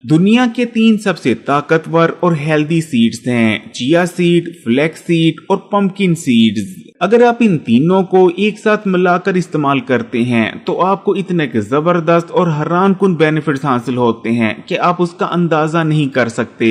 दुनिया के 3 सबसे ताकतवर और हेल्दी सीड्स हैं चिया सीड, फ्लैक्स सीड और पंपकिन सीड्स। अगर आप इन तीनों को एक साथ मिलाकर इस्तेमाल करते हैं तो आपको इतने के जबरदस्त और हैरान कुन बेनिफिट्स हासिल होते हैं कि आप उसका अंदाजा नहीं कर सकते।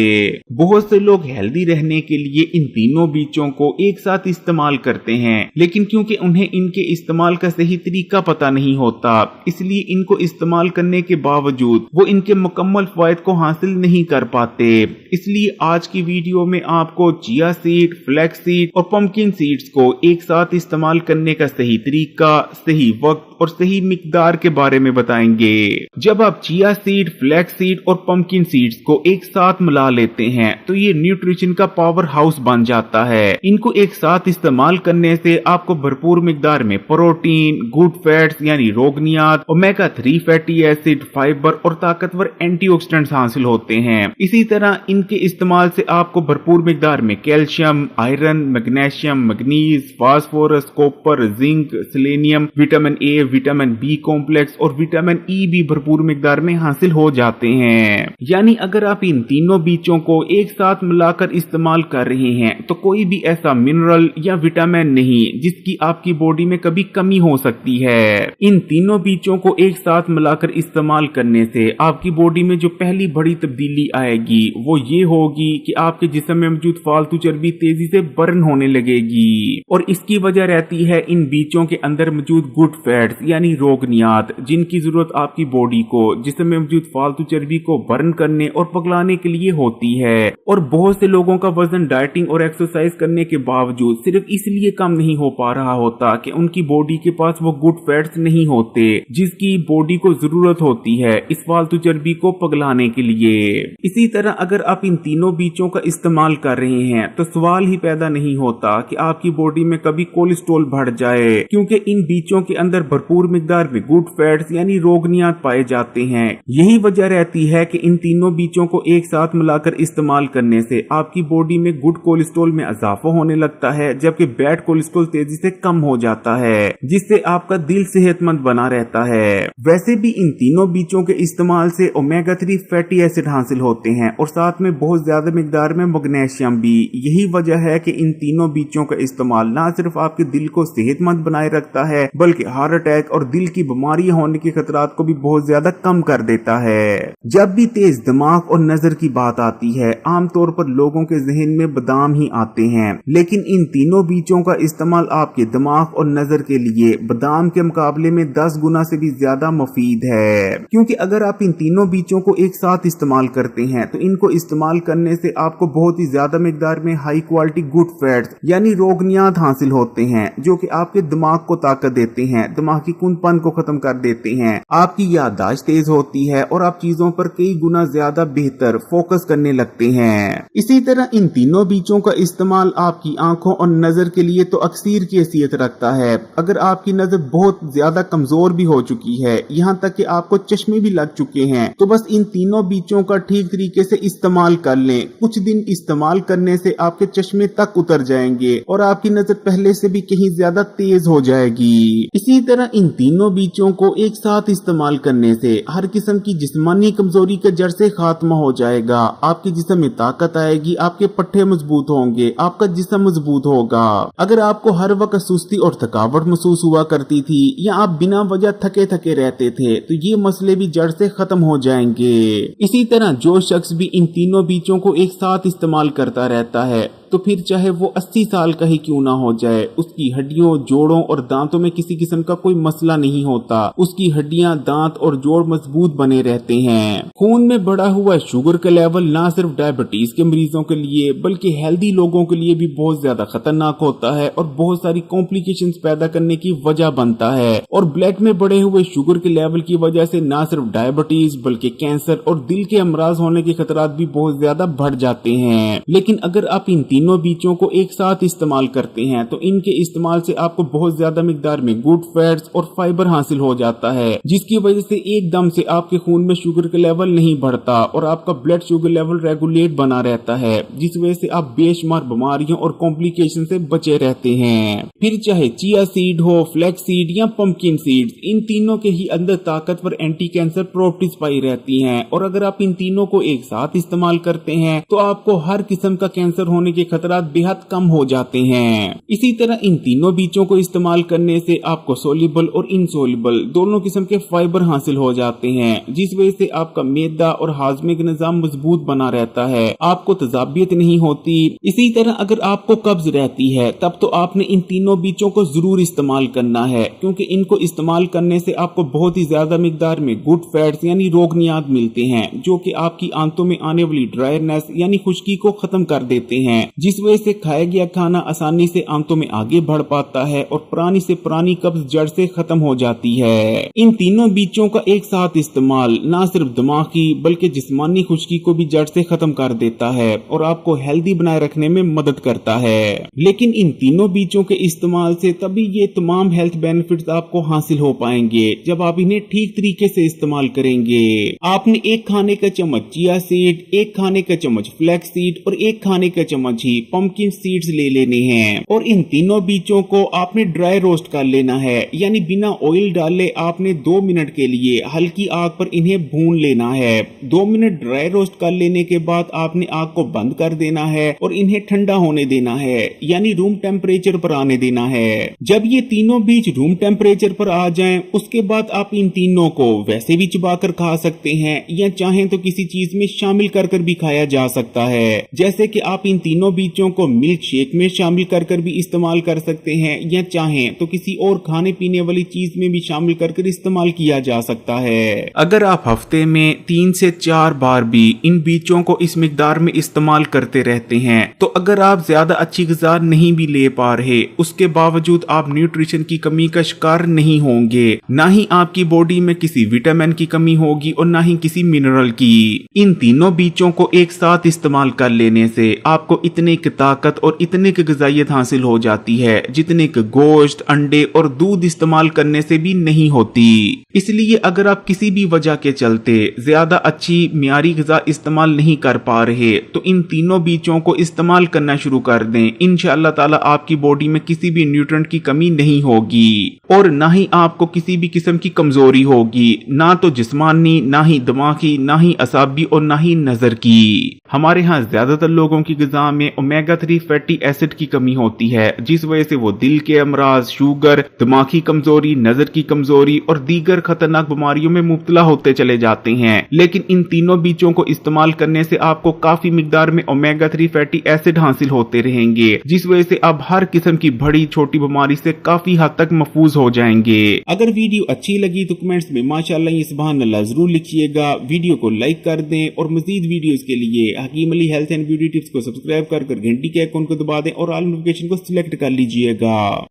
बहुत से लोग हेल्दी रहने के लिए इन तीनों बीजों को एक साथ इस्तेमाल करते हैं, लेकिन क्योंकि उन्हें इनके इस्तेमाल का सही तरीका पता नहीं होता, इसलिए इनको इस्तेमाल करने के बावजूद वो इनके मुकम्मल फायदे को हासिल नहीं कर पाते। इसलिए आज की वीडियो में आपको चिया सीड, फ्लैक्स सीड और पंपकिन सीड्स को एक साथ इस्तेमाल करने का सही तरीका, सही वक्त और सही मिकदार के बारे में बताएंगे। जब आप चिया सीड, फ्लैक्स सीड और पंपकिन सीड्स को एक साथ मिला लेते हैं तो ये न्यूट्रिशन का पावर हाउस बन जाता है। इनको एक साथ इस्तेमाल करने से आपको भरपूर मिकदार में प्रोटीन, गुड फैट्स यानी रोगनियात, ओमेगा 3 फैटी एसिड, फाइबर और ताकतवर एंटीऑक्सीडेंट्स हासिल होते हैं। इसी तरह इनके इस्तेमाल से आपको भरपूर मिकदार में calcium, iron, magnesium, manganese, phosphorus, copper, zinc, selenium, vitamin A, vitamin B complex और विटामिन ई भी भरपूर मिकदार में हासिल हो जाते हैं। यानी अगर आप इन तीनों बीजों को एक साथ मिलाकर इस्तेमाल कर रहे हैं तो कोई भी ऐसा मिनरल या विटामिन नहीं जिसकी आपकी बॉडी में कभी कमी हो सकती है। इन तीनों बीजों को एक साथ मिलाकर इस्तेमाल करने से आपकी बॉडी में जो पहली बड़ी तब्दीली आएगी वो ये होगी कि आपके जिस्म में मौजूद फालतू चर्बी तेजी से बर्न होने लगेगी, और इसकी वजह रहती है इन बीजों के अंदर मौजूद गुड फैट्स यानी रोगनियात, जिनकी जरूरत आपकी बॉडी को जिस्म में मौजूद फालतू चर्बी को बर्न करने और पगलाने के लिए होती है। और बहुत से लोगों का वजन डाइटिंग और एक्सरसाइज करने के बावजूद सिर्फ इसलिए कम नहीं हो पा रहा होता कि उनकी बॉडी के पास वो गुड फैट्स नहीं होते जिसकी बॉडी को जरूरत होती है इस फालतू चर्बी को पगलाने के लिए। इसी तरह अगर आप इन तीनों बीजों का इस्तेमाल कर रहे हैं तो सवाल ही पैदा नहीं होता कि आपकी बॉडी में कभी कोलेस्ट्रॉल बढ़ जाए, क्योंकि इन बीजों के अंदर भरपूर मिकदार में गुड फैट्स यानी रोगनियात पाए जाते हैं। यही वजह रहती है कि इन तीनों बीजों को एक साथ मिलाकर इस्तेमाल करने से आपकी बॉडी में गुड कोलेस्ट्रॉल में इजाफा होने लगता है, जबकि बैड कोलेस्ट्रॉल तेजी से कम हो जाता है, जिससे आपका दिल सेहतमंद बना रहता है। वैसे भी इन तीनों बीजों के इस्तेमाल से ओमेगा 3 फैटी एसिड हासिल होते हैं और साथ में बहुत ज्यादा मिकदार में मैग्नीशियम भी। यही वजह है कि इन तीनों बीजों का इस्तेमाल न सिर्फ आपके दिल को सेहतमंद बनाए रखता है बल्कि हार्ट अटैक और दिल की बीमारियां होने के खतरात को भी बहुत ज्यादा कम कर देता है। जब भी तेज दिमाग और नजर की बात आती है आमतौर पर लोगों के जहन में बादाम ही आते हैं, लेकिन इन तीनों बीजों का इस्तेमाल आपके दिमाग और नजर के लिए बादाम के मुकाबले में 10 गुना से भी ज्यादा मुफीद है, क्योंकि अगर आप इन तीनों बीजों को एक साथ इस्तेमाल करते हैं तो इनको इस्तेमाल करने से आपको बहुत ही ज्यादा मिकदार में हाई क्वालिटी गुड फैट्स यानी रोगनियात हासिल होते हैं, जो कि आपके दिमाग को ताकत देते हैं, दिमाग की कुंदपन को खत्म कर देते हैं, आपकी याददाश्त तेज होती है और आप चीजों पर कई गुना ज्यादा बेहतर फोकस करने लगते हैं। इसी तरह इन तीनों बीजों का इस्तेमाल आपकी आंखों और नजर के लिए तो अक्सीर की हैसियत रखता है। अगर आपकी नजर बहुत ज्यादा कमजोर भी हो चुकी है, यहाँ तक कि आपको चश्मे भी लग चुके हैं, तो बस इन तीनों बीजों का ठीक तरीके से इस्तेमाल कर लें। कुछ दिन इस्तेमाल करने से आपके चश्मे तक उतर जाएंगे और आपकी नजर पहले से भी कहीं ज्यादा तेज हो जाएगी। इसी तरह इन तीनों बीजों को एक साथ इस्तेमाल करने से हर किस्म की जिस्मानी कमजोरी के जड़ से खात्मा हो जाएगा। आपके जिस्म में ताकत आएगी, आपके पट्टे मजबूत होंगे, आपका जिस्म मजबूत होगा। अगर आपको हर वक्त सुस्ती और थकावट महसूस हुआ करती थी या आप बिना वजह थके थके रहते थे तो ये मसले भी जड़ से खत्म हो जाएंगे। इसी तरह जो शख्स भी इन तीनों बीजों को एक साथ इस्तेमाल करता रहता है तो फिर चाहे वो 80 साल का ही क्यों ना हो जाए, उसकी हड्डियों, जोड़ों और दांतों में किसी किस्म का कोई मसला नहीं होता। उसकी हड्डियां, दांत और जोड़ मजबूत बने रहते हैं। खून में बढ़ा हुआ शुगर का लेवल ना सिर्फ डायबिटीज के मरीजों के लिए बल्कि हेल्दी लोगों के लिए भी बहुत ज्यादा खतरनाक होता है और बहुत सारी कॉम्प्लिकेशंस पैदा करने की वजह बनता है। और ब्लड में बढ़े हुए शुगर के लेवल की वजह से ना सिर्फ डायबिटीज बल्कि कैंसर और दिल के अमराज होने के खतरात भी बहुत ज्यादा बढ़ जाते हैं। लेकिन अगर आप इन तीनों बीजों को एक साथ इस्तेमाल करते हैं तो इनके इस्तेमाल से आपको बहुत ज्यादा मिकदार में गुड फैट्स और फाइबर हासिल हो जाता है, जिसकी वजह से एकदम से आपके खून में शुगर का लेवल नहीं बढ़ता और आपका ब्लड शुगर लेवल रेगुलेट बना रहता है, जिस वजह से आप बेशुमार बीमारियों और कॉम्प्लिकेशन से बचे रहते हैं। फिर चाहे चिया सीड हो, फ्लैक्स सीड या पंपकिन सीड्स, इन तीनों के ही अंदर ताकतवर एंटी कैंसर प्रॉपर्टीज पाई रहती हैं और अगर आप इन तीनों को एक साथ इस्तेमाल करते हैं तो आपको हर किस्म का कैंसर होने के खतरात बेहद कम हो जाते हैं। इसी तरह इन तीनों बीजों को इस्तेमाल करने से आपको सोल्यूबल और इनसोल्यूबल दोनों किस्म के फाइबर हासिल हो जाते हैं, जिस वजह से आपका मैदा और हाजमे का निजाम मजबूत बना रहता है, आपको तजाबियत नहीं होती। इसी तरह अगर आपको कब्ज रहती है तब तो आपने इन तीनों बीजों को जरूर इस्तेमाल करना है, क्योंकि इनको इस्तेमाल करने से आपको बहुत ही ज्यादा मिकदार में गुड फैट्स यानी रोगनियात मिलते हैं, जो कि आपकी आंतों में आने वाली ड्रायनेस यानी खुश्की को खत्म कर देते हैं, जिस वजह से खाया गया खाना आसानी से आंतों में आगे बढ़ पाता है और पुरानी से पुरानी कब्ज जड़ से खत्म हो जाती है। इन तीनों बीजों का एक साथ इस्तेमाल न सिर्फ दिमाग की बल्कि जिस्मानी खुश्की को भी जड़ से खत्म कर देता है और आपको हेल्दी बनाए रखने में मदद करता है। लेकिन इन तीनों बीजों के इस्तेमाल से तभी ये तमाम हेल्थ बेनिफिट्स आपको हासिल हो पाएंगे जब आप इन्हें ठीक तरीके से इस्तेमाल करेंगे। आपने एक खाने का चम्मच चिया सीड, एक खाने का चम्मच फ्लैक्स सीड और एक खाने का चम्मच ही पंपकिन सीड्स ले लेने हैं और इन तीनों बीजों को आपने ड्राई रोस्ट कर लेना है, यानी बिना ऑयल डाले आपने 2 मिनट के लिए हल्की आग पर इन्हें भून लेना है। 2 मिनट ड्राई रोस्ट कर लेने के बाद आपने आग को बंद कर देना है और इन्हें ठंडा होने देना है, यानी रूम टेम्परेचर पर आने देना है। जब ये तीनों बीज रूम टेम्परेचर पर आ जाएं, उसके बाद आप इन तीनों को वैसे भी चबाकर खा सकते हैं या चाहें तो किसी चीज में शामिल कर भी खाया जा सकता है। जैसे कि आप इन तीनों बीजों को मिल्क शेक में शामिल कर भी इस्तेमाल कर सकते हैं या चाहें तो किसी और खाने पीने वाली चीज में भी शामिल कर इस्तेमाल किया जा सकता है। अगर आप हफ्ते में 3 से 4 बार भी इन बीजों को इस मिकदार में इस्तेमाल करते रहते हैं तो अगर आप ज्यादा अच्छी ग़िज़ा नहीं भी ले पा रहे, उसके बावजूद आप न्यूट्रिशन की कमी का शिकार नहीं होंगे, ना ही आपकी बॉडी में किसी विटामिन की कमी होगी और ना ही किसी मिनरल की। इन तीनों बीजों को एक साथ इस्तेमाल कर लेने से आपको इतने की ताकत और इतने की ग़िज़ाइयत हासिल हो जाती है जितने के गोश्त, अंडे और दूध इस्तेमाल करने से भी नहीं होती। इसलिए अगर आप किसी भी वजह के चलते ज्यादा अच्छी मियारी ग़िज़ा इस्तेमाल नहीं कर पा रहे तो इन तीनों बीजों को इस्तेमाल करना शुरू कर दें। इंशाअल्लाह ताला आपकी बॉडी में किसी भी न्यूट्रिएंट की कमी नहीं होगी और ना ही आपको किसी भी किस्म की कमजोरी होगी, ना तो जिस्मानी, ना ही दिमागी, ना ही असाबी और ना ही नजर की। हमारे यहाँ ज्यादातर लोगों की ग़िज़ा में ओमेगा 3 फैटी एसिड की कमी होती है, जिस वजह से वो दिल के अमराज, शुगर, दिमागी कमजोरी, नजर की कमजोरी और दीगर खतरनाक बीमारियों में मुब्तला होते चले जाते हैं। लेकिन इन तीनों बीजों को इस्तेमाल करने से आपको काफी मिकदार में ओमेगा 3 फैटी एसिड हासिल होते रहेंगे, जिस वजह से आप हर किस्म की बड़ी छोटी बीमारी से काफी हद तक महफूज हो जाएंगे। अगर वीडियो अच्छी लगी तो कमेंट्स में माशाअल्लाह सुभान अल्लाह जरूर लिखिएगा, वीडियो को लाइक कर दें और मजीद वीडियोस के लिए Hakeem Ali health and beauty tips को सब्सक्राइब कर घंटी के आइकन को दबा दें और ऑल नोटिफिकेशन को सिलेक्ट कर लीजिएगा।